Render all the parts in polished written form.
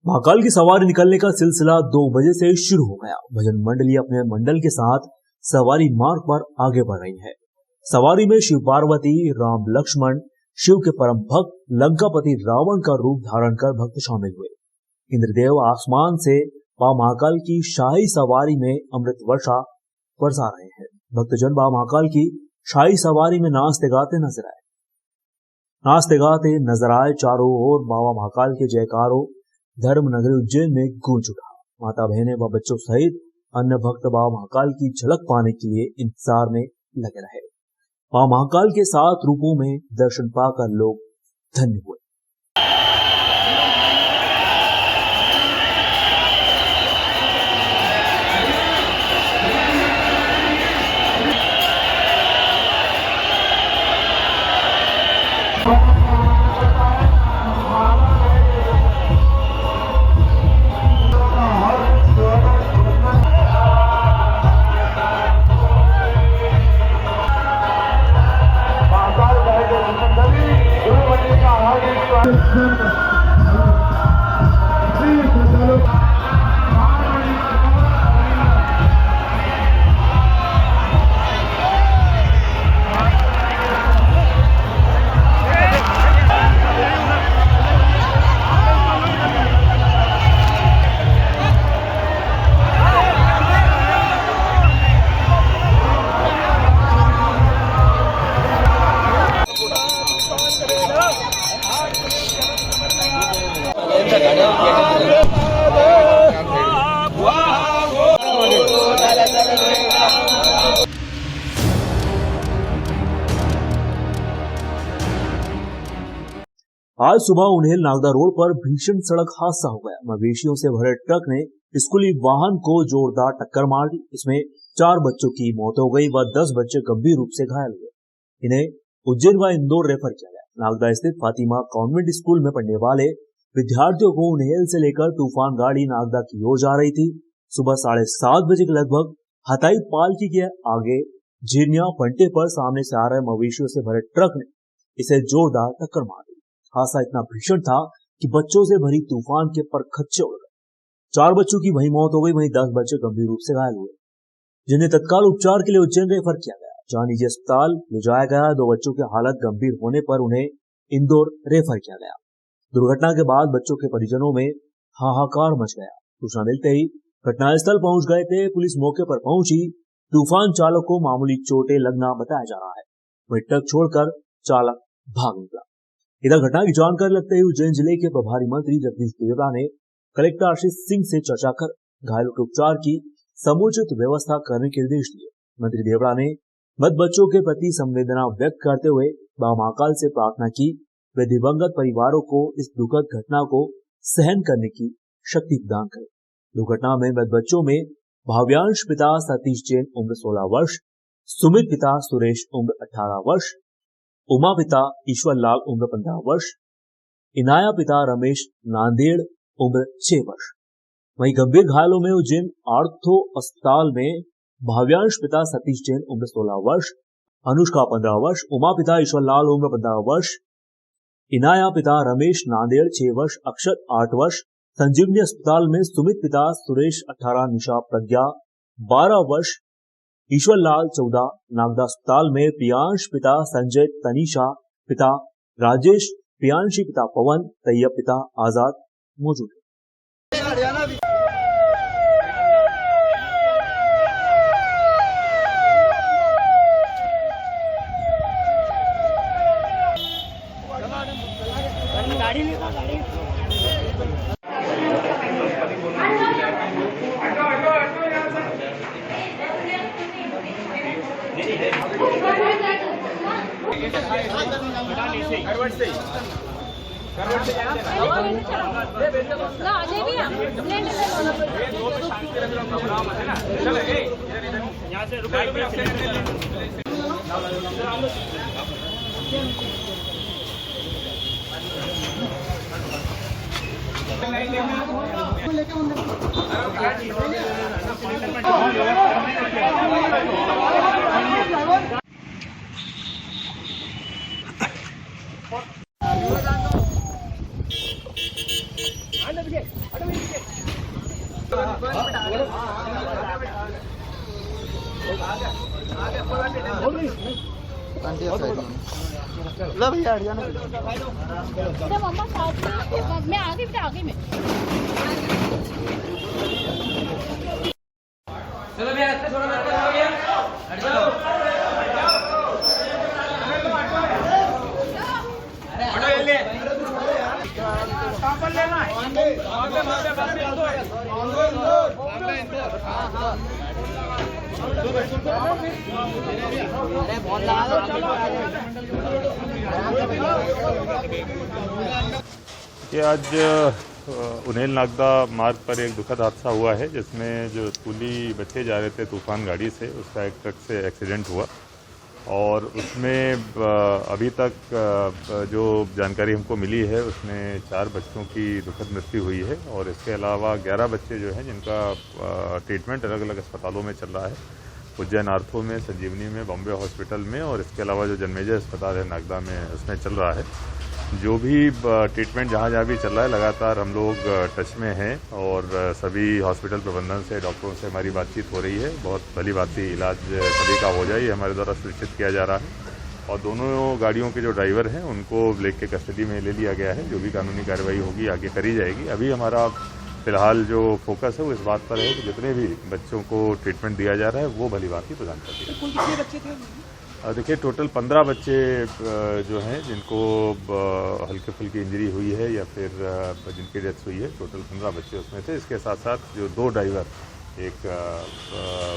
महाकाल की सवारी निकलने का सिलसिला 2 बजे से शुरू हो गया। भजन मंडली अपने मंडल के साथ सवारी मार्ग पर आगे बढ़ रही है। सवारी में शिव पार्वती, राम लक्ष्मण, शिव के परम भक्त लंकापति रावण का रूप धारण कर भक्त शामिल हुए। इंद्रदेव आसमान से मां महाकाल की शाही सवारी में अमृत वर्षा बरसा रहे हैं। भक्तजन मां महाकाल की शाही सवारी में नाचते गाते नजर आए। चारों ओर बाबा महाकाल के जयकारों धर्म नगरी उज्जैन में गूंज उठा। माता बहनें व बच्चों सहित अन्य भक्त बाबा महाकाल की झलक पाने के लिए इंतजार में लगे रहे। मां महाकाल के 7 रूपों में दर्शन पाकर लोग धन्य हुए। आज सुबह उन्हेल नागदा रोड पर भीषण सड़क हादसा हो गया। मवेशियों से भरे ट्रक ने स्कूली वाहन को जोरदार टक्कर मार दी। इसमें 4 बच्चों की मौत हो गई व 10 बच्चे गंभीर रूप से घायल हुए। इन्हें उज्जैन व इंदौर रेफर किया गया। नागदा स्थित फातिमा कॉन्वेंट स्कूल में पढ़ने वाले विद्यार्थियों को उन्हेल से लेकर तूफान गाड़ी नागदा की ओर जा रही थी। सुबह 7:30 बजे के लगभग हथाई पालकी के आगे झिरनिया फंटे पर सामने से आ रहे मवेशियों से भरे ट्रक ने इसे जोरदार टक्कर मार दी। हादसा इतना भीषण था कि बच्चों से भरी तूफान के परखच्चे उड़ गए। 4 बच्चों की वहीं मौत हो गई, वहीं 10 बच्चे गंभीर रूप से घायल हुए, जिन्हें तत्काल उपचार के लिए उज्जैन रेफर किया गया। जहां निजी अस्पताल ले जाया गया। 2 बच्चों की हालत गंभीर होने पर उन्हें इंदौर रेफर किया गया। दुर्घटना के बाद बच्चों के परिजनों में हाहाकार मच गया। सूचना मिलते ही घटनास्थल पहुंच गए थे। पुलिस मौके पर पहुंची। तूफान चालक को मामूली चोटें लगना बताया जा रहा है। वहीं ट्रक छोड़कर चालक भाग निकला। इधर घटना की जानकारी लगते ही उज्जैन जिले के प्रभारी मंत्री जगदीश देवड़ा ने कलेक्टर आशीष सिंह से चर्चा कर घायलों के उपचार की समुचित व्यवस्था करने के निर्देश दिए। मंत्री देवड़ा ने मृत बच्चों के प्रति संवेदना व्यक्त करते हुए बाबा महाकाल से प्रार्थना की वे दिवंगत परिवारों को इस दुखद घटना को सहन करने की शक्ति प्रदान करे। दुर्घटना में मृत बच्चों में भाव्यांश पिता सतीश जैन उम्र 16 वर्ष, सुमित पिता सुरेश उम्र 18 वर्ष, उमा पिता ईश्वर लाल उम्र 15 वर्ष, इनाया पिता रमेश नांदेड़ उम्र 6 वर्ष। वहीं गंभीर घायलों में उज्जैन आर्थो अस्पताल में भाव्यांश पिता सतीश जैन उम्र 16 वर्ष, अनुष्का 15 वर्ष, उमा पिता ईश्वर लाल उम्र 15 वर्ष, इनाया पिता रमेश नांदेड़ 6 वर्ष, अक्षत 8 वर्ष। संजीवनी अस्पताल में सुमित पिता सुरेश 18, निशा प्रज्ञा 12 वर्ष, ईश्वर लाल 14। नागदा अस्पताल में प्रियांश पिता संजय, तनीषा पिता राजेश, प्रियांशी पिता पवन, तैयब पिता आजाद मौजूद है। लो भैया हट जाना। मम्मा साथ में आगे बेटा आगे में। चलो भैया इससे थोड़ा मेरे को हो गया हट जाओ। अरे हटो जल्दी। सांपल लेना है। अरे बहुत लगा कि आज उन्हेल नागदा मार्ग पर एक दुखद हादसा हुआ है, जिसमें जो स्कूली बच्चे जा रहे थे तूफान गाड़ी से, उसका एक ट्रक से एक्सीडेंट हुआ और उसमें अभी तक जो जानकारी हमको मिली है उसमें 4 बच्चों की दुखद मृत्यु हुई है और इसके अलावा 11 बच्चे जो हैं जिनका ट्रीटमेंट अलग अलग अस्पतालों में चल रहा है, उज्जैन आर्थो में, संजीवनी में, बॉम्बे हॉस्पिटल में और इसके अलावा जो जन्मेजय अस्पताल है नागदा में, उसमें चल रहा है। जो भी ट्रीटमेंट जहाँ भी चल रहा है, लगातार हम लोग टच में हैं और सभी हॉस्पिटल प्रबंधन से, डॉक्टरों से हमारी बातचीत हो रही है। बहुत भली भांति इलाज सभी का हो जाए, ये हमारे द्वारा सुनिश्चित किया जा रहा है और दोनों गाड़ियों के जो ड्राइवर हैं उनको लेके कस्टडी में ले लिया गया है। जो भी कानूनी कार्रवाई होगी आगे करी जाएगी। अभी हमारा फिलहाल जो फोकस है वो इस बात पर है कि जितने भी बच्चों को ट्रीटमेंट दिया जा रहा है वो भली भांति प्रदान कर दिया। कुल कितने बच्चे थे? देखिए, टोटल 15 बच्चे जो हैं जिनको हल्के फुल्की इंजरी हुई है या फिर जिनकी डेथ हुई है, टोटल 15 बच्चे उसमें थे। इसके साथ साथ जो 2 ड्राइवर, एक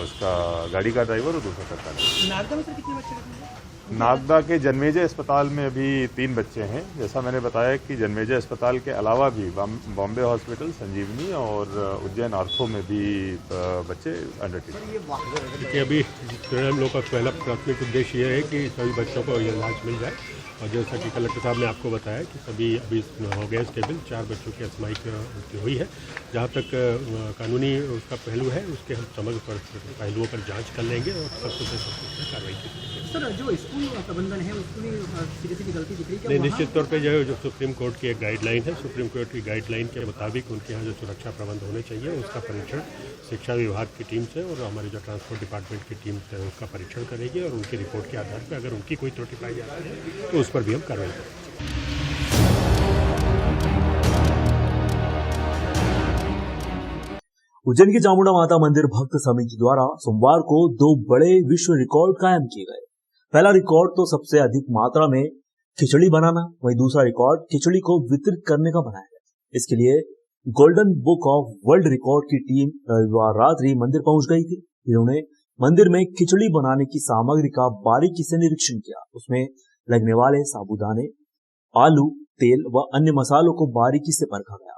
उसका गाड़ी का ड्राइवर और दूसरा सरकार। नागदा में सर कितने बच्चे थे? नागदा के जन्मेजय अस्पताल में अभी 3 बच्चे हैं। जैसा मैंने बताया कि जन्मेजय अस्पताल के अलावा भी बॉम्बे हॉस्पिटल, संजीवनी और उज्जैन आर्थो में भी बच्चे अंडर ट्रीटमेंट। देखिए, अभी हम लोग का पहला प्राथमिक उद्देश्य ये है कि सभी बच्चों को ये इलाज मिल जाए और जैसा कि कलेक्टर साहब ने आपको बताया कि सभी अभी हो गए स्टेबल। 4 बच्चों की असामयिक मृत्यु हुई है। जहाँ तक कानूनी उसका पहलू है उसके हम समग्र पहलुओं पर जांच कर लेंगे और सबसे कार्रवाई की। सर, जो स्कूल प्रबंधन है उसमें सीधी गलती दिख रही है? नहीं, निश्चित तौर पे जो सुप्रीम कोर्ट की एक गाइडलाइन है, सुप्रीम कोर्ट की गाइडलाइन के मुताबिक उनके यहाँ जो सुरक्षा प्रबंध होने चाहिए उसका परीक्षण शिक्षा विभाग की टीम से और हमारी जो ट्रांसपोर्ट डिपार्टमेंट की टीम से उसका परीक्षण करेगी और उनकी रिपोर्ट के आधार पर अगर उनकी कोई त्रुटि पाई जाती है तो उस पर भी हम कार्रवाई करेंगे। उज्जैन की चामुंडा माता मंदिर भक्त समिति द्वारा सोमवार को 2 बड़े विश्व रिकॉर्ड कायम किए गए। पहला रिकॉर्ड तो सबसे अधिक मात्रा में खिचड़ी बनाना, वहीं दूसरा रिकॉर्ड खिचड़ी को वितरित करने का बनाया गया। इसके लिए golden book of world record की टीम रविवार रात्रि मंदिर पहुंच गई थी। इन्होंने मंदिर में खिचड़ी बनाने की सामग्री का बारीकी से निरीक्षण किया। उसमें लगने वाले साबूदाने, आलू, तेल व अन्य मसालों को बारीकी से परखा गया।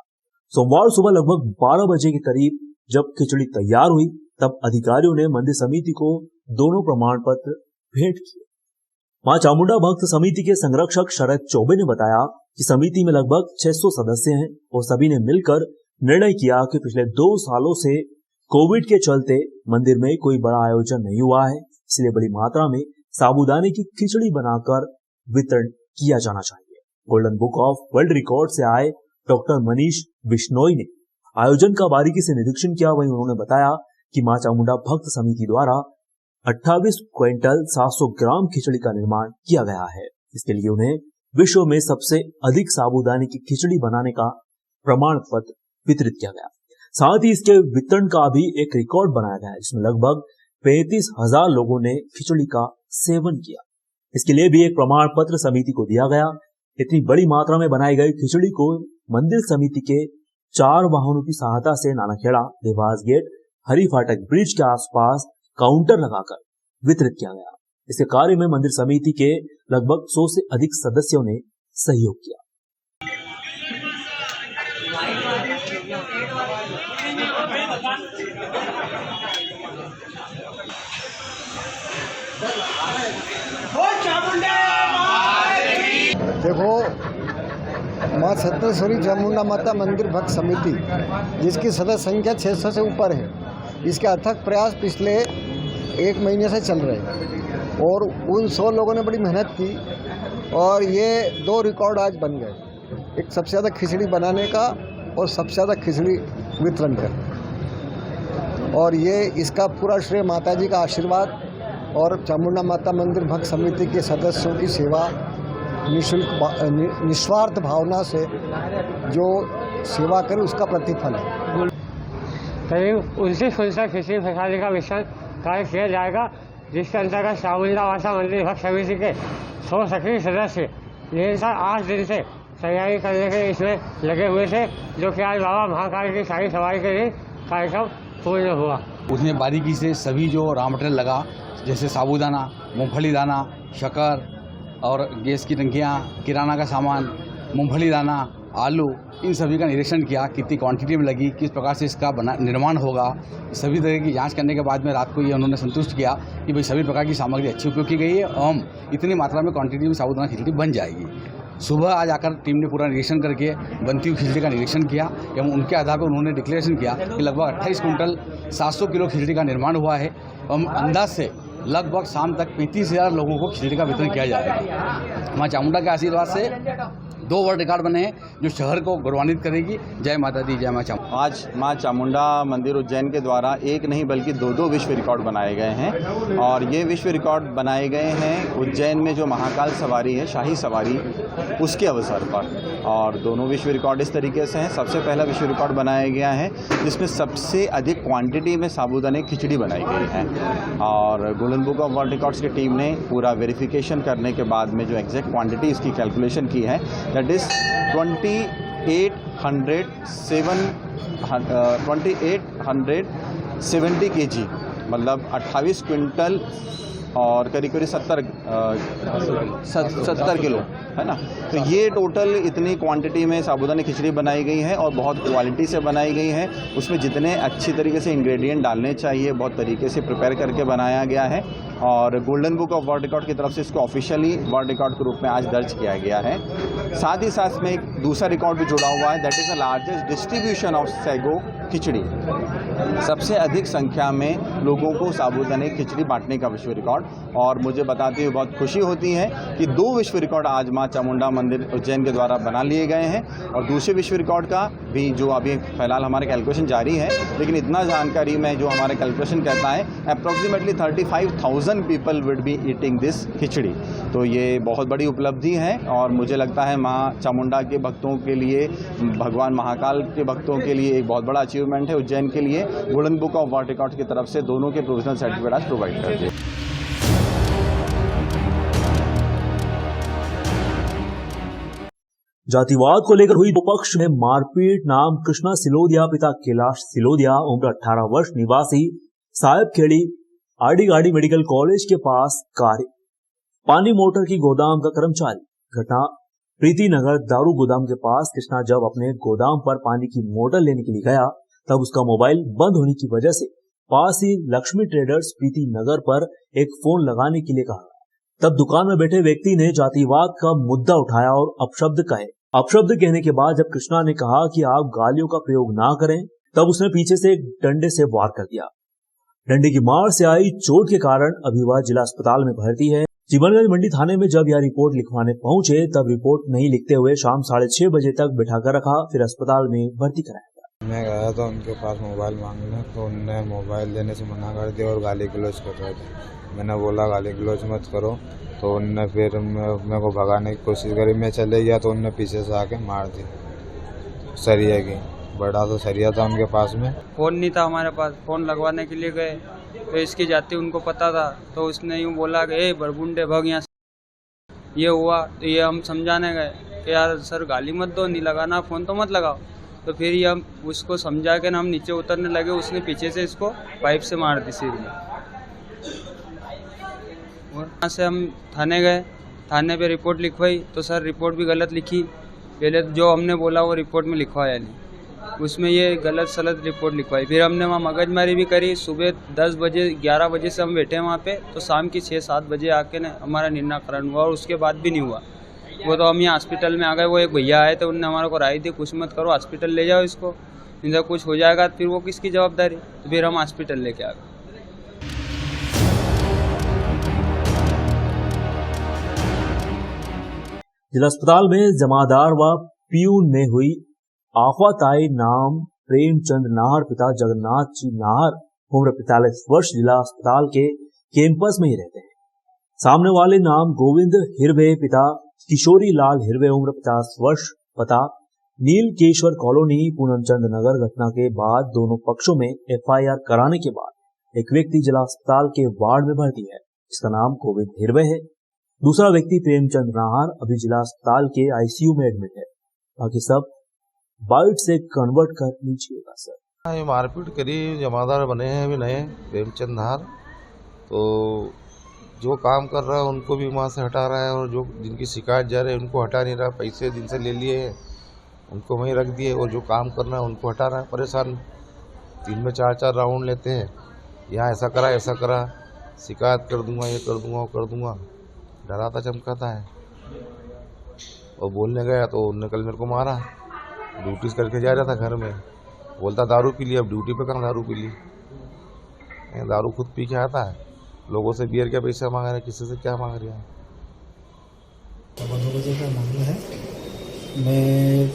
सोमवार सुबह लगभग 12 बजे के करीब जब खिचड़ी तैयार हुई तब अधिकारियों ने मंदिर समिति को दोनों प्रमाण पत्र भेंट किए। मां चामुंडा भक्त समिति के संरक्षक शरद चौबे ने बताया कि समिति में लगभग 600 सदस्य हैं और सभी ने मिलकर निर्णय किया कि पिछले 2 सालों से कोविड के चलते मंदिर में कोई बड़ा आयोजन नहीं हुआ है, इसलिए बड़ी मात्रा में साबूदाने की खिचड़ी बनाकर वितरण किया जाना चाहिए। Golden book of world record से आए डॉक्टर मनीष बिश्नोई ने आयोजन का बारीकी से निरीक्षण किया। वहीं उन्होंने बताया कि मां चामुंडा भक्त समिति द्वारा 28 क्विंटल 700 ग्राम खिचड़ी का निर्माण किया गया है। इसके लिए उन्हें विश्व में सबसे अधिक साबूदाने की खिचड़ी बनाने का प्रमाण पत्र वितरित किया गया। साथ ही इसके वितरण का भी एक रिकॉर्ड बनाया गया है, जिसमें लगभग 35,000 लोगों ने खिचड़ी का सेवन किया। इसके लिए भी एक प्रमाण पत्र समिति को दिया गया। इतनी बड़ी मात्रा में बनाई गई खिचड़ी को मंदिर समिति के 4 वाहनों की सहायता से नानाखेड़ा, देवास गेट, हरी फाटक ब्रिज के आसपास काउंटर लगाकर वितरित किया गया। इस कार्य में मंदिर समिति के लगभग 100 से अधिक सदस्यों ने सहयोग किया। देखो, माँ सप्तश्वरी चामुंडा माता मंदिर भक्त समिति, जिसकी सदस्य संख्या 600 से ऊपर है, इसके अथक प्रयास पिछले 1 महीने से चल रहे हैं और उन 100 लोगों ने बड़ी मेहनत की और ये 2 रिकॉर्ड आज बन गए। एक सबसे ज़्यादा खिचड़ी बनाने का और सबसे ज़्यादा खिचड़ी वितरण का। और ये इसका पूरा श्रेय माता जी का आशीर्वाद और चामुंडा माता मंदिर भक्त समिति के सदस्यों की सेवा निस्वार्थ भावना से जो सेवा करे उसका प्रतिफल है। करीब 29 खिचड़ी प्रसादी का वितरण कार्य किया जाएगा, जिसके अंतर्गत चामुंडा माता मंदिर भक्त समिति के 100 सक्रिय सदस्य निरंतर 8 दिन से तैयारी करने के इसमें लगे हुए थे, जो कि आज बाबा महाकाल की शाही सवारी के लिए कार्यक्रम पूर्ण हुआ। उसमें बारीकी से सभी जो रॉ मटेरियल लगा, जैसे साबूदाना, मूंगफली दाना, शक्कर और गैस की टंकियाँ, किराना का सामान, मूंगफली दाना, आलू, इन सभी का निरीक्षण किया, कितनी क्वांटिटी में लगी, किस प्रकार से इसका निर्माण होगा। सभी तरह की जांच करने के बाद में रात को ये उन्होंने संतुष्ट किया कि भाई सभी प्रकार की सामग्री अच्छी उपयोग की गई है और इतनी मात्रा में क्वांटिटी में साबूदाना खिचड़ी बन जाएगी। सुबह आज आकर टीम ने पूरा निरीक्षण करके बनती हुई खिचड़ी का निरीक्षण किया एवं उनके आधार पर उन्होंने डिक्लेरेशन किया कि लगभग 28 कुंटल 700 किलो खिचड़ी का निर्माण हुआ है और अंदाज से लगभग शाम तक 35,000 लोगों को खिचड़ी का वितरण किया जाएगा। माँ चामुंडा के आशीर्वाद से 2 वर्ल्ड रिकॉर्ड बने हैं जो शहर को गौरवान्वित करेगी। जय माता दी, जय माँ चामुंडा। आज माँ चामुंडा मंदिर उज्जैन के द्वारा एक नहीं बल्कि 2 विश्व रिकॉर्ड बनाए गए हैं और ये विश्व रिकॉर्ड बनाए गए हैं उज्जैन में जो महाकाल सवारी है, शाही सवारी, उसके अवसर पर। और दोनों विश्व रिकॉर्ड इस तरीके से हैं। सबसे पहला विश्व रिकॉर्ड बनाया गया है जिसमें सबसे अधिक क्वांटिटी में साबूदाने खिचड़ी बनाई गई है और golden book of world records की टीम ने पूरा वेरिफिकेशन करने के बाद में जो एग्जैक्ट क्वांटिटी इसकी कैलकुलेशन की है, दैट इज़ 2870 kg, मतलब 28 क्विंटल और करीब 70 किलो, है ना। तो ये टोटल इतनी क्वांटिटी में साबूदानी खिचड़ी बनाई गई है और बहुत क्वालिटी से बनाई गई है। उसमें जितने अच्छी तरीके से इंग्रेडिएंट डालने चाहिए बहुत तरीके से प्रिपेयर करके बनाया गया है और golden book of world record की तरफ से इसको ऑफिशियली वर्ल्ड रिकॉर्ड के रूप में आज दर्ज किया गया है। साथ ही साथ में एक दूसरा रिकॉर्ड भी जुड़ा हुआ है, that is the largest distribution of sago khichdi. सबसे अधिक संख्या में लोगों को साबूदाने खिचड़ी बांटने का विश्व रिकॉर्ड। और मुझे बताते हुए बहुत खुशी होती है कि 2 विश्व रिकॉर्ड आज माँ चामुंडा मंदिर उज्जैन के द्वारा बना लिए गए हैं और दूसरे विश्व रिकॉर्ड का भी जो अभी फिलहाल हमारे कैलकुलेशन जारी है, लेकिन इतना जानकारी में जो हमारा कैलकुलेशन कहता है approximately 35,000 people would be eating this khichdi. तो ये बहुत बड़ी उपलब्धि है और मुझे लगता है माँ चामुंडा के भक्तों के लिए, भगवान महाकाल के भक्तों के लिए एक बहुत बड़ा अचीवमेंट है उज्जैन के लिए। Golden book of world record की तरफ से दोनों के प्रोविजनल सर्टिफिकेट आज प्रोवाइड कर दिए। जातिवाद को लेकर हुई विपक्ष में मारपीट। नाम कृष्णा सिलोदिया, पिता कैलाश सिलोदिया, उम्र 18 वर्ष, निवासी साहेब खेड़ी, आरडी गाड़ी मेडिकल कॉलेज के पास कार्य, पानी मोटर की गोदाम का कर्मचारी। घटना प्रीति नगर दारू गोदाम के पास। कृष्णा जब अपने गोदाम पर पानी की मोटर लेने के लिए गया तब उसका मोबाइल बंद होने की वजह से पास ही लक्ष्मी ट्रेडर्स प्रीति नगर पर एक फोन लगाने के लिए कहा। तब दुकान में बैठे व्यक्ति ने जातिवाद का मुद्दा उठाया और अपशब्द कहे। अपशब्द कहने के बाद जब कृष्णा ने कहा कि आप गालियों का प्रयोग ना करें, तब उसने पीछे से एक डंडे से वार कर दिया। डंडे की मार से आई चोट के कारण अभी वह जिला अस्पताल में भर्ती है। चिमनगंज मंडी थाने में जब यह रिपोर्ट लिखवाने पहुंचे तब रिपोर्ट नहीं लिखते हुए शाम 6:30 बजे तक बिठाकर रखा, फिर अस्पताल में भर्ती कराया गया। मैं गया तो उनके पास मोबाइल मांगने, तो उनने मोबाइल देने से मना कर दिया और गाली गलौज कर रहे थे। मैंने बोला गाली गलौज मत करो, तो उनने फिर मेरे को भगाने की कोशिश करी। मैं चले गया तो उनने पीछे से आके मार दी सरिया की। बड़ा तो सरिया था उनके पास में। फ़ोन नहीं था हमारे पास, फ़ोन लगवाने के लिए गए तो इसकी जाति उनको पता था, तो उसने यूँ बोला कि ए बरबुंडे भग यहाँ से। ये हुआ तो ये हम समझाने गए कि यार सर गाली मत दो, नहीं लगाना फ़ोन तो मत लगाओ। तो फिर ये हम उसको समझा के हम नीचे उतरने लगे, उसने पीछे से इसको पाइप से मार दी सिर में। और वहाँ से हम थाने गए, थाने पे रिपोर्ट लिखवाई तो सर रिपोर्ट भी गलत लिखी। पहले जो हमने बोला वो रिपोर्ट में लिखवाया नहीं, उसमें ये गलत सलत रिपोर्ट लिखवाई। फिर हमने वहाँ मगजमारी भी करी। सुबह 10 बजे 11 बजे से हम बैठे वहाँ पे, तो शाम की 6-7 बजे आके ने हमारा निराकरण हुआ और उसके बाद भी नहीं हुआ। वो तो हम यहाँ हॉस्पिटल में आ गए, वो एक भैया आए थे, उनने हमारे को राय दी कुछ मत करो, हॉस्पिटल ले जाओ इसको, नहीं तो कुछ हो जाएगा फिर वो किसकी जवाबदारी। तो फिर हम हॉस्पिटल लेके आ गए। जिला अस्पताल में जमादार व पियून में हुई आखवाताई। नाम प्रेमचंद नाहर, पिता जगन्नाथ जी नाहर, उम्र 45 वर्ष, जिला अस्पताल के कैंपस में ही रहते हैं। सामने वाले नाम गोविंद हिरवे, पिता किशोरी लाल हिरवे, उम्र 50 वर्ष, पता नीलकेश्वर कॉलोनी, पूनमचंद नगर। घटना के बाद दोनों पक्षों में FIR कराने के बाद एक व्यक्ति जिला अस्पताल के वार्ड में भर्ती है, जिसका नाम गोविंद हिरवे है। दूसरा व्यक्ति प्रेमचंद नाहर अभी जिला अस्पताल के ICU में एडमिट है। बाकी सब बाइट से कन्वर्ट कर लीजिएगा सर। ये मारपीट करी, जमादार बने हैं अभी नए प्रेमचंद नाहर, तो जो काम कर रहा है उनको भी वहाँ से हटा रहा है और जो जिनकी शिकायत जा रही है उनको हटा नहीं रहा। पैसे जिनसे ले लिए हैं उनको वहीं रख दिए और जो काम करना है उनको हटा रहा है। परेशान, दिन में 4-4 राउंड लेते हैं, यहाँ ऐसा करा, शिकायत कर दूंगा, ये कर दूंगा, वो कर दूंगा, डराता चमकाता है। और बोलने गया तो उन्होंने कल मेरे को मारा। ड्यूटी करके जा रहा था घर में, बोलता दारू पी ली। अब ड्यूटी पे कहाँ दारू पी ली, दारू खुद पी के आता है। लोगों से बियर का पैसा मांग रहा है, किसी से क्या मांग रहा है। 2 बजे का मामला है। मैं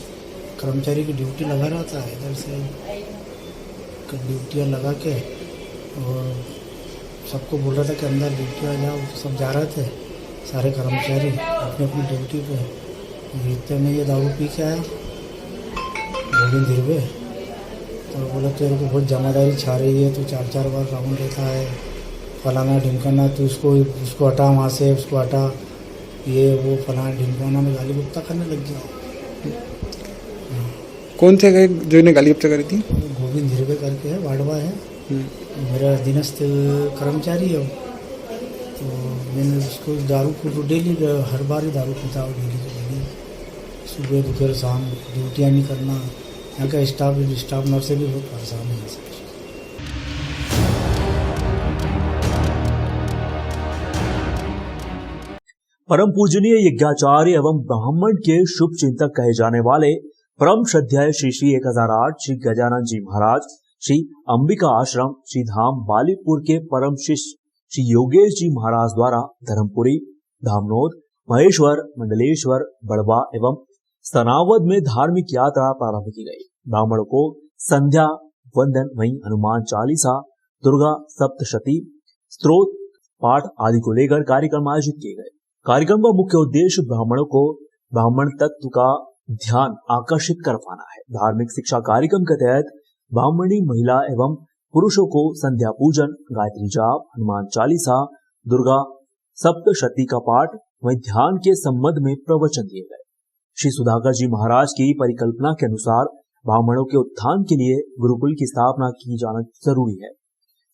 कर्मचारी की ड्यूटी लगा रहा था, इधर से ड्यूटियाँ लगा के और सबको बोल रहा था कि अंदर ड्यूटी आ जाओ। सब जा रहे थे सारे कर्मचारी अपनी अपनी ड्यूटी पे। इतने में ये दारू पी के आया गोविंद हिरवे, तो बोला तेरे को बहुत जमादारी छा रही है, तो 4-4 बार राउंड लेता है, फलाना ढिमकाना, तो उसको हटा वहाँ से, उसको हटा, ये वो फलाना ढिमकाना में गाली गुप्ता करने लग गया। कौन थे जो इन्हें गाली गुप्ता करी थी? गोविंद हिरवे करके है, वाडवा है, मेरा अधीनस्थ कर्मचारी है। तो मैंने उसको दारू को डेली, हर बार ही दारू पीता हो, डेली सुबह दोपहर शाम, ड्यूटियाँ नहीं करना। यहाँ का स्टाफ नर्सें भी बहुत परेशान है। परम पूजनीय यज्ञाचार्य एवं ब्राह्मण के शुभ चिंतक कहे जाने वाले परम श्रद्धेय श्री 1008 श्री गजानन जी महाराज, श्री अंबिका आश्रम, श्री धाम बालीपुर के परम शिष्य श्री योगेश जी महाराज द्वारा धर्मपुरी, धामनोद, महेश्वर, मंडलेश्वर, बड़वा एवं सनावद में धार्मिक यात्रा प्रारंभ की गई। ब्राह्मणों को संध्या वंदन, वहीं हनुमान चालीसा, दुर्गा सप्तशती, स्तोत्र पाठ आदि को लेकर कार्यक्रम आयोजित किए गए। कार्यक्रम का मुख्य उद्देश्य ब्राह्मणों को ब्राह्मण तत्व का ध्यान आकर्षित कर पाना है। धार्मिक शिक्षा कार्यक्रम के तहत ब्राह्मणी महिला एवं पुरुषों को संध्या पूजन, गायत्री जाप, हनुमान चालीसा, दुर्गा सप्तशती का पाठ वहीं ध्यान के संबंध में प्रवचन दिए गए। श्री सुधाकर जी महाराज की परिकल्पना के अनुसार ब्राह्मणों के उत्थान के लिए गुरुकुल की स्थापना की जाना जरूरी है।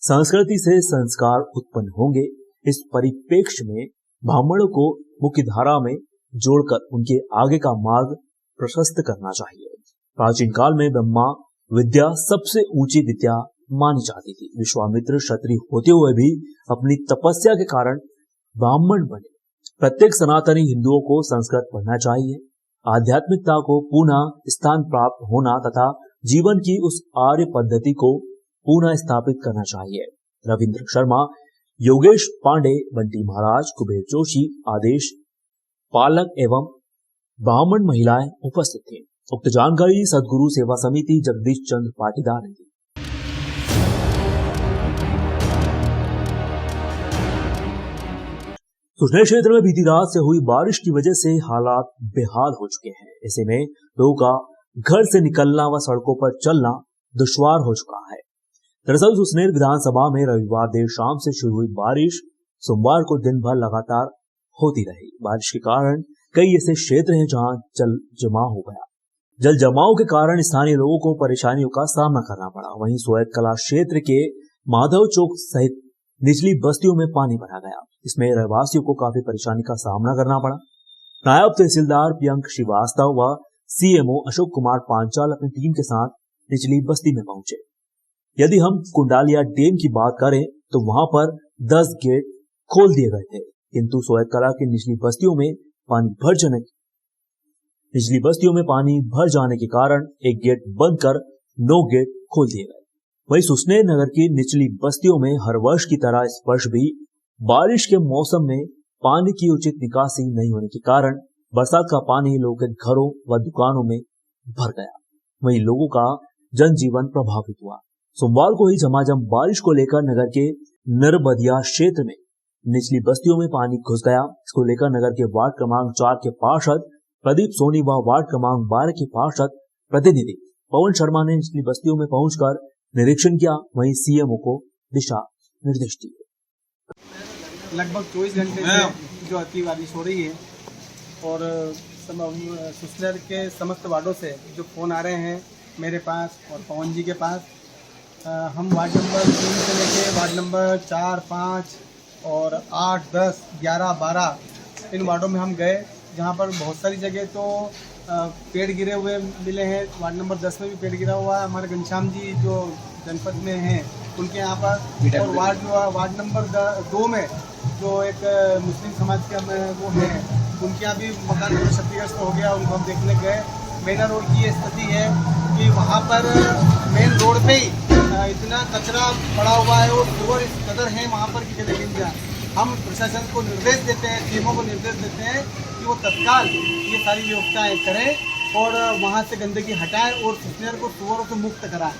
संस्कृति से संस्कार उत्पन्न होंगे। इस परिप्रेक्ष्य में ब्राह्मणों को मुख्य धारा में जोड़कर उनके आगे का मार्ग प्रशस्त करना चाहिए। प्राचीन काल में ब्रह्मा विद्या सबसे ऊंची विद्या मानी जाती थी। विश्वामित्र क्षत्रिय होते हुए भी अपनी तपस्या के कारण ब्राह्मण बने। प्रत्येक सनातनी हिंदुओं को संस्कृत पढ़ना चाहिए। आध्यात्मिकता को पुनः स्थान प्राप्त होना तथा जीवन की उस आर्य पद्धति को पुनः स्थापित करना चाहिए। रविंद्र शर्मा, योगेश पांडे, बंटी महाराज, कुबेर जोशी आदेश पालक एवं ब्राह्मण महिलाएं उपस्थित थे। उक्त जानकारी सदगुरु सेवा समिति जगदीश चंद्र पाटीदार ने दी। सुजनेर क्षेत्र में बीती रात से हुई बारिश की वजह से हालात बेहाल हो चुके हैं। ऐसे में लोगों का घर से निकलना व सड़कों पर चलना दुश्वार हो चुका है। दरअसल सुजनेर विधानसभा में रविवार देर शाम से शुरू हुई बारिश सोमवार को दिन भर लगातार होती रही। बारिश के कारण कई ऐसे क्षेत्र हैं जहां जल जमाव हो गया। जल जमाव के कारण स्थानीय लोगों को परेशानियों का सामना करना पड़ा। वहीं सोयत कला क्षेत्र के माधव चौक सहित निचली बस्तियों में पानी भरा गया। इसमें रहवासियों को काफी परेशानी का सामना करना पड़ा। नायब तहसीलदार प्रियंक श्रीवास्तव व CMO अशोक कुमार पांचाल अपनी टीम के साथ निचली बस्ती में पहुंचे। यदि हम कुंडालिया डैम की बात करें तो वहां पर 10 गेट खोल दिए गए थे, किंतु सोयत कला की निचली बस्तियों में पानी भर जाने के कारण एक गेट बंद कर 9 गेट खोल दिए गए। वहीं सुजनेर नगर की निचली बस्तियों में हर वर्ष की तरह इस वर्ष भी बारिश के मौसम में पानी की उचित निकासी नहीं होने के कारण बरसात का पानी लोगों के घरों व दुकानों में भर गया। वहीं लोगों का जनजीवन प्रभावित हुआ। सोमवार को ही झमाझम बारिश को लेकर नगर के नरबदिया क्षेत्र में निचली बस्तियों में पानी घुस गया। इसको लेकर नगर के वार्ड क्रमांक 4 के पार्षद प्रदीप सोनी व वार्ड क्रमांक 12 के पार्षद प्रतिनिधि पवन शर्मा ने निचली बस्तियों में पहुंचकर निरीक्षण किया। वहीं सीएमओ को दिशा निर्देश दिए। लगभग 24 घंटे से जो अति बारिश हो रही है और सुसनेर के समस्त वार्डों से जो फ़ोन आ रहे हैं मेरे पास और पवन जी के पास, हम वार्ड नंबर 3 से लेके वार्ड नंबर 4, 5 और 8, 10, 11, 12 इन वार्डों में हम गए, जहां पर बहुत सारी जगह तो पेड़ गिरे हुए मिले हैं। वार्ड नंबर 10 में भी पेड़ गिरा हुआ है, हमारे घनश्याम जी जो जनपद में हैं उनके यहाँ पर, और वार्ड नंबर 2 में जो एक मुस्लिम समाज के वो हैं उनके यहाँ भी मकान क्षतिग्रस्त हो गया, उनको हम देखने गए। मेना रोड की ये स्थिति है कि वहाँ पर मेन रोड पे ही इतना कचरा पड़ा हुआ है और गोबर इस कदर है वहाँ पर कि जगह गिन जाए। हम प्रशासन को निर्देश देते हैं, सीएमओ को निर्देश देते हैं कि वो तत्काल ये सारी व्यवस्थाएं करें और वहाँ से गंदगी हटाएं और सुसनेर को सुअरों से मुक्त कराएं।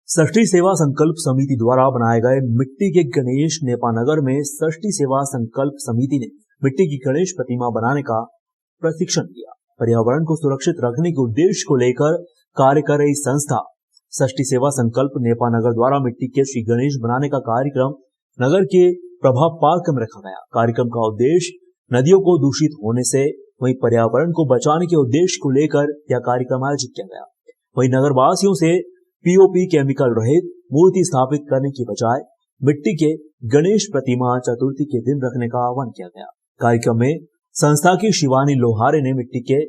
षष्ठी सेवा संकल्प समिति द्वारा बनाए गए मिट्टी के गणेश नेपानगर में षष्ठी सेवा संकल्प समिति ने मिट्टी की गणेश प्रतिमा बनाने का प्रशिक्षण दिया। पर्यावरण को सुरक्षित रखने के उद्देश्य को लेकर कार्य कर रही संस्था षष्ठी सेवा संकल्प नेपानगर द्वारा मिट्टी के श्री गणेश बनाने का कार्यक्रम नगर के प्रभाव पार्क में रखा गया। कार्यक्रम का उद्देश्य नदियों को दूषित होने से वहीं पर्यावरण को बचाने के उद्देश्य को लेकर यह कार्यक्रम आयोजित किया गया। वहीं नगर वासियों से पीओपी केमिकल रहित मूर्ति स्थापित करने की बजाय मिट्टी के गणेश प्रतिमा चतुर्थी के दिन रखने का आह्वान किया गया। कार्यक्रम में संस्था की शिवानी लोहारे ने मिट्टी के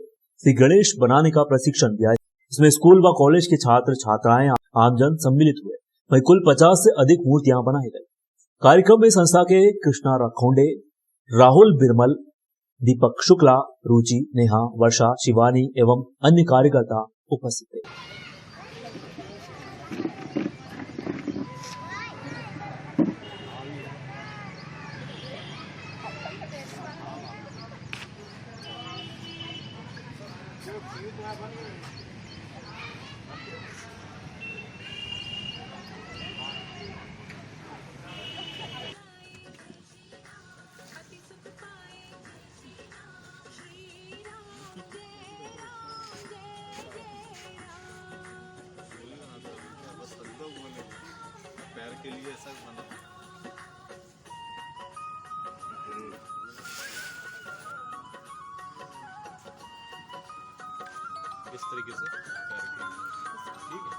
श्री गणेश बनाने का प्रशिक्षण दिया। इसमें स्कूल व कॉलेज के छात्र छात्राएं आमजन सम्मिलित हुए। वहीं कुल 50 से अधिक मूर्तियां बनाई गई। कार्यक्रम में संस्था के कृष्णा रखोंडे, राहुल बिरमल, दीपक शुक्ला, रुचि, नेहा, वर्षा, शिवानी एवं अन्य कार्यकर्ता उपस्थित थे। के लिए ऐसा बना इस तरीके से ठीक है।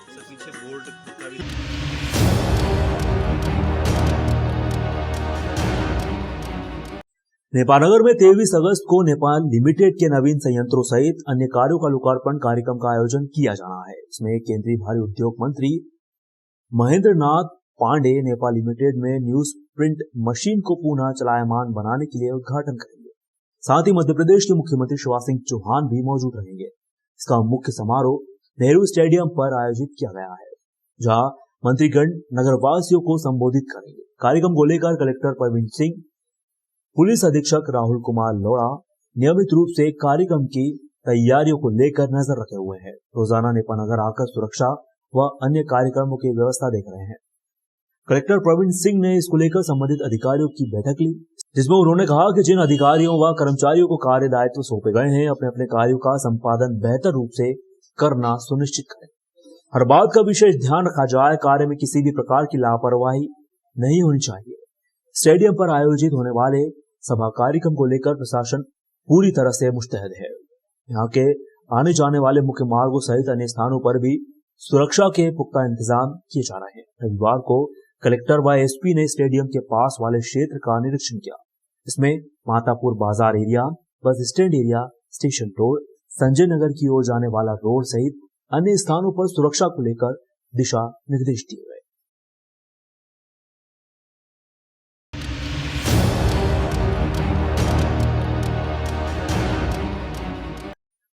सर पीछे बोर्ड का भी नेपानगर में 23 अगस्त को नेपाल लिमिटेड के नवीन संयंत्रों सहित अन्य कार्यों का लोकार्पण कार्यक्रम का आयोजन किया जाना है। इसमें केंद्रीय भारी उद्योग मंत्री महेंद्र नाथ पांडे नेपाल लिमिटेड में न्यूज प्रिंट मशीन को पुनः चलायमान बनाने के लिए उद्घाटन करेंगे। साथ ही मध्य प्रदेश के मुख्यमंत्री शिवराज सिंह चौहान भी मौजूद रहेंगे। इसका मुख्य समारोह नेहरू स्टेडियम पर आयोजित किया गया है, जहां मंत्रीगण नगरवासियों को संबोधित करेंगे। कार्यक्रम को लेकर कलेक्टर प्रवीण सिंह, पुलिस अधीक्षक राहुल कुमार लोड़ा नियमित रूप से कार्यक्रम की तैयारियों को लेकर नजर रखे हुए हैं। रोजाना नेपानगर आकर सुरक्षा व अन्य कार्यक्रमों की व्यवस्था देख रहे हैं। कलेक्टर प्रवीण सिंह ने इसको लेकर संबंधित अधिकारियों की बैठक ली, जिसमें उन्होंने कहा कि जिन अधिकारियों व कर्मचारियों को कार्य दायित्व सौंपे गए हैं, अपने अपने कार्यों का संपादन बेहतर रूप से करना सुनिश्चित करें। हर बात का विशेष ध्यान रखा जाए। कार्य में किसी भी प्रकार की लापरवाही नहीं होनी चाहिए। स्टेडियम पर आयोजित होने वाले सभा कार्यक्रम को लेकर प्रशासन पूरी तरह से मुस्तैद है। यहाँ के आने जाने वाले मुख्य मार्गों सहित अन्य स्थानों पर भी सुरक्षा के पुख्ता इंतजाम किए जा रहे हैं। रविवार को कलेक्टर व एसपी ने स्टेडियम के पास वाले क्षेत्र का निरीक्षण किया। इसमें मातापुर बाजार area, bus stand area, station road, Sanjay Nagar की ओर जाने वाला रोड सहित अन्य स्थानों पर सुरक्षा को लेकर दिशा निर्देश दिए गए।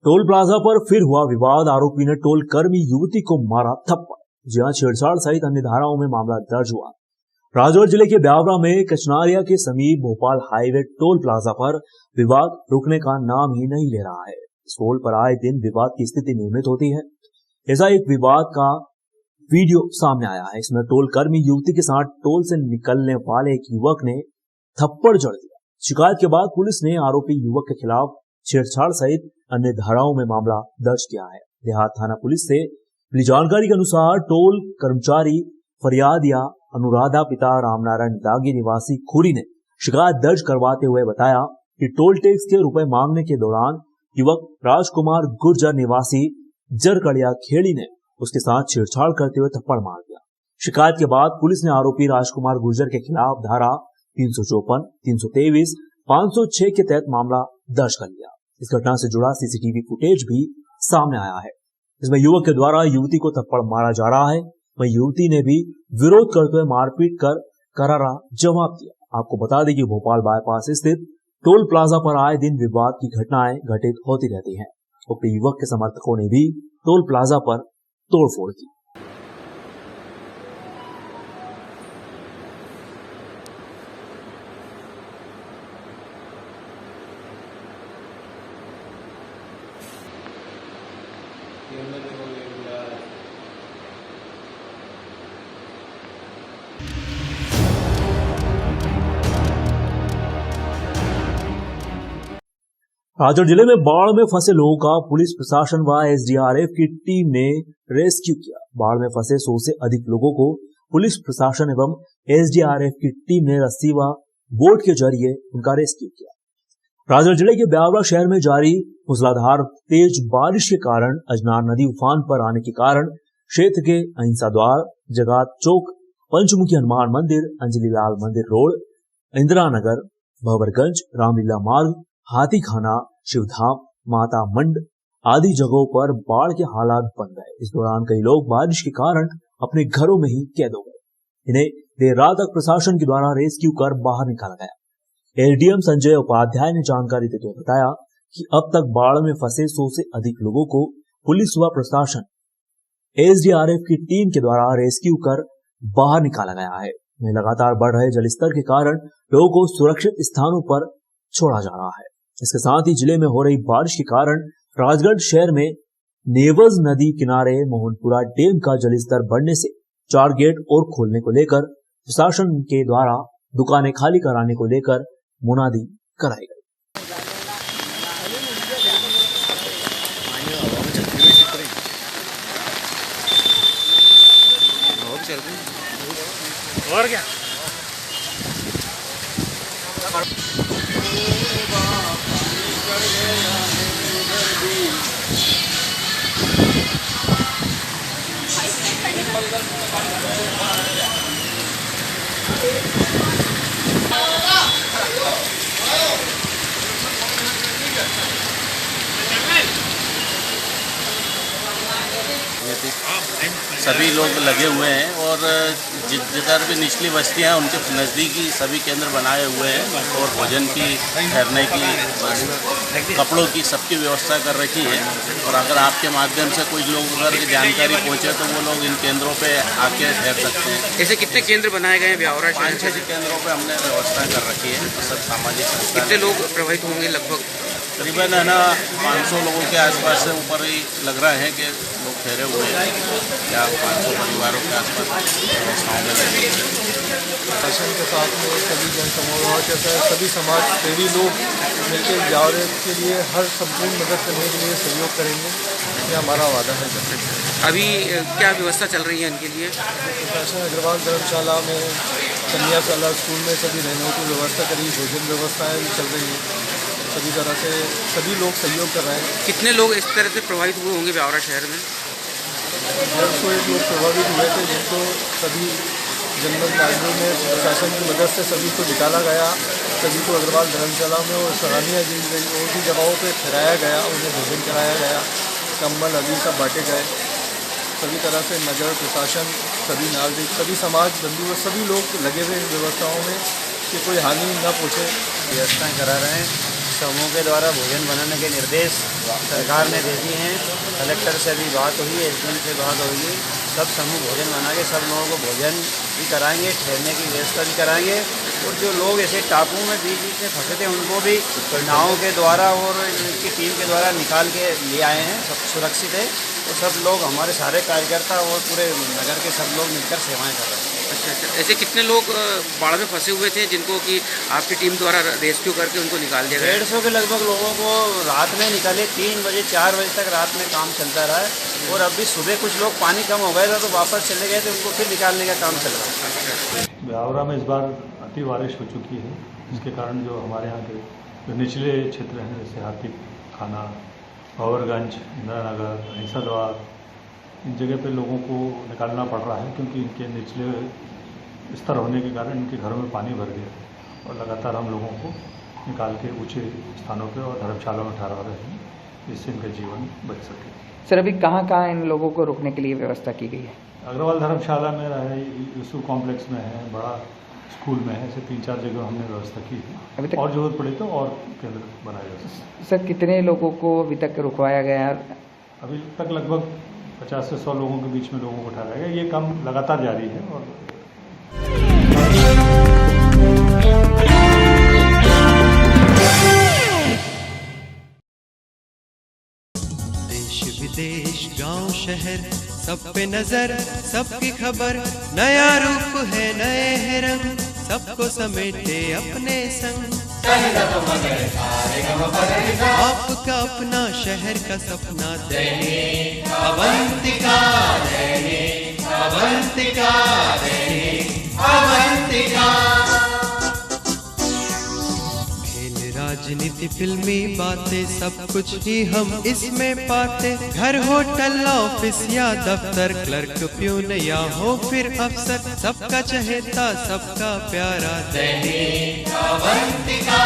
टोल प्लाजा पर फिर हुआ विवाद। आरोपी ने टोल कर्मी युवती को मारा थप्पड़। जहां छेड़छाड़ सहित अन्य धाराओं में मामला दर्ज हुआ। राजौर जिले के ब्यावरा में कचनारिया के समीप भोपाल हाईवे टोल प्लाजा पर विवाद रुकने का नाम ही नहीं ले रहा है। इस टोल पर आए दिन विवाद की स्थिति निर्मित होती है। ऐसा एक विवाद का वीडियो सामने आया है। इसमें टोल कर्मी युवती के साथ टोल से निकलने वाले एक युवक ने थप्पड़ जड़ दिया। शिकायत के बाद पुलिस ने आरोपी युवक के खिलाफ छेड़छाड़ सहित अन्य धाराओं में मामला दर्ज किया है। देहात थाना पुलिस से मिली जानकारी के अनुसार टोल कर्मचारी फरियादिया अनुराधा पिता रामनारायण दागी निवासी खुरी ने शिकायत दर्ज करवाते हुए बताया कि टोल टैक्स के रुपए मांगने के दौरान युवक राजकुमार गुर्जर निवासी जरकड़िया खेड़ी ने उसके साथ छेड़छाड़ करते हुए थप्पड़ मार दिया। शिकायत के बाद पुलिस ने आरोपी राजकुमार गुर्जर के खिलाफ धारा 354, 323, 506 के तहत मामला दर्ज कर लिया। इस घटना से जुड़ा सीसीटीवी फुटेज भी सामने आया है। इसमें युवक के द्वारा युवती को थप्पड़ मारा जा रहा है। वहीं युवती ने भी विरोध करते हुए मारपीट कर करारा जवाब दिया। आपको बता दें कि भोपाल बाईपास स्थित टोल प्लाजा पर आए दिन विवाद की घटनाएं घटित होती रहती हैं। उक्त युवक के समर्थकों ने भी टोल प्लाजा पर तोड़फोड़ की। राजौर जिले में बाढ़ में फंसे लोगों का पुलिस प्रशासन व एसडीआरएफ की टीम ने रेस्क्यू किया। बाढ़ में फंसे 100 से अधिक लोगों को पुलिस प्रशासन एवं एसडीआरएफ की टीम ने रस्सी व बोट के जरिए उनका रेस्क्यू किया। राजौर जिले के ब्यावरा शहर में जारी मूसलाधार तेज बारिश के कारण अजनार नदी उफान पर आने के कारण क्षेत्र के अहिंसा द्वार, जगात चौक, पंचमुखी हनुमान मंदिर, अंजलि लाल मंदिर रोड, इंदिरा नगर, भंवरगंज, रामलीला मार्ग, हाथी खाना, शिवधाम, माता मंड आदि जगहों पर बाढ़ के हालात बन गए। इस दौरान कई लोग बारिश के कारण अपने घरों में ही कैद हो गए। इन्हें देर रात तक प्रशासन के द्वारा रेस्क्यू कर बाहर निकाला गया। एसडीएम संजय उपाध्याय ने जानकारी देते हुए बताया कि अब तक बाढ़ में फंसे 100 से अधिक लोगों को पुलिस व प्रशासन एसडीआरएफ की टीम के द्वारा रेस्क्यू कर बाहर निकाला गया है। लगातार बढ़ रहे जलस्तर के कारण लोगों को सुरक्षित स्थानों पर छोड़ा जा रहा है। इसके साथ ही जिले में हो रही बारिश के कारण राजगढ़ शहर में नेवज नदी किनारे मोहनपुरा डैम का जलस्तर बढ़ने से 4 गेट और खोलने को लेकर प्रशासन के द्वारा दुकानें खाली कराने को लेकर मुनादी कराई गई। और क्या सभी लोग लगे हुए हैं और जिधर भी निचली बस्तियां हैं उनके नज़दीकी सभी केंद्र बनाए हुए हैं और भोजन की, ठहरने की, कपड़ों की सबकी व्यवस्था कर रखी है। और अगर आपके माध्यम से कोई लोग अगर जानकारी पहुंचे तो वो लोग इन केंद्रों पे आके ठहर सकते हैं। ऐसे कितने केंद्र बनाए गए हैं ब्यावरा? 5-6 केंद्रों पे हमने व्यवस्था कर रखी है। सब सामाजिक संस्था। कितने लोग प्रभावित होंगे? लगभग करीबन है ना 500 लोगों के आसपास से ऊपर ही लग रहा है कि लोग ठहरे हुए हैं, या 500 परिवारों के आसपास व्यवस्थाओं में लगे हुए हैं। प्रशासन के साथ में सभी जन समूह के साथ सभी समाज सेवी लोग मिलकर ब्यावरे के लिए हर संपूर्ण मदद करने के लिए सहयोग करेंगे, ये हमारा वादा है। अभी क्या व्यवस्था चल रही है इनके लिए? प्रशासन अग्रवाल धर्मशाला में, कन्याशाला स्कूल में सभी रहने की व्यवस्था करी, भोजन व्यवस्थाएँ भी चल रही है। सभी तरह से सभी लोग सहयोग कर रहे हैं। कितने लोग इस तरह से प्रभावित हुए होंगे ब्यावरा शहर में? 150 लोग प्रभावित हुए थे, जिनको सभी जनरल नागरिकों में प्रशासन की मदद से सभी को निकाला गया। सभी को अग्रवाल धर्मशाला में और सराहनीय दी गई और भी जगहों पर ठहराया गया, उन्हें भोजन कराया गया, कंबल अभी सब बांटे गए। सभी तरह से नगर प्रशासन, सभी नागरिक, सभी समाज बंधु, सभी लोग लगे हुए व्यवस्थाओं में कि कोई हानि न पहुँचे। व्यवस्थाएँ करा रहे हैं। समूह के द्वारा भोजन बनाने के निर्देश सरकार ने दे दिए हैं। कलेक्टर से भी बात हुई, एसडीएम से बात होगी। सब समूह भोजन बना के सब लोगों को भोजन भी कराएंगे, ठहरने की व्यवस्था भी कराएंगे। और जो लोग ऐसे टापू में बीच बीच में फंसे थे उनको भी नावों के द्वारा और इनकी टीम के द्वारा निकाल के ले आए हैं, सब सुरक्षित है। और सब लोग हमारे सारे कार्यकर्ता और पूरे नगर के सब लोग मिलकर सेवाएं कर रहे हैं। अच्छा, ऐसे कितने लोग बाढ़ में फंसे हुए थे जिनको कि आपकी टीम द्वारा रेस्क्यू करके उनको निकाल दिया गया? 150 के लगभग लोगों को रात में निकाले, 3 बजे 4 बजे तक रात में काम चलता रहा है। और अभी सुबह कुछ लोग पानी कम हो गए था तो वापस चले गए थे, उनको फिर निकालने का काम चल रहा है। ब्यावरा में इस बार अति बारिश हो चुकी है, जिसके कारण जो हमारे यहाँ के जो निचले क्षेत्र हैं जैसे हाथी खाना, भंवरगंज, इंदिरा नगर, अहिंसा द्वार, इन जगह पे लोगों को निकालना पड़ रहा है क्योंकि इनके निचले स्तर होने के कारण इनके घरों में पानी भर गया। और लगातार हम लोगों को निकाल के ऊँचे स्थानों पे और धर्मशाला में ठहरा रहे हैं जिससे इनका जीवन बच सके। सर, अभी कहाँ इन लोगों को रुकने के लिए व्यवस्था की गई है? अग्रवाल धर्मशाला में है, यूसुफ कॉम्प्लेक्स में है, बड़ा स्कूल में है, ऐसे 3-4 जगह हमने व्यवस्था की है। अभी तक और जरूरत पड़े तो और केंद्र बनाया जा सकता है। सर, कितने लोगों को अभी तक रुकवाया गया है? अभी तक लगभग 50 से 100 लोगों के बीच में लोगों को ठहराया गया। ये काम लगातार जारी है। और देश विदेश गांव शहर सब पे नजर, सबकी खबर, नया रूप है नए है रंग, सबको समेटे अपने संग। आपका अपना शहर का सपना दैनिक अवंतिका, दैनिक अवंतिका, दैनिक अवंतिका। राजनीति, फिल्मी बातें, सब कुछ ही हम इसमें पाते। घर, होटल, ऑफिस या दफ्तर, क्लर्क, प्यून या हो फिर अफसर, सबका चहेता सबका प्यारा दैनिक अवंतिका।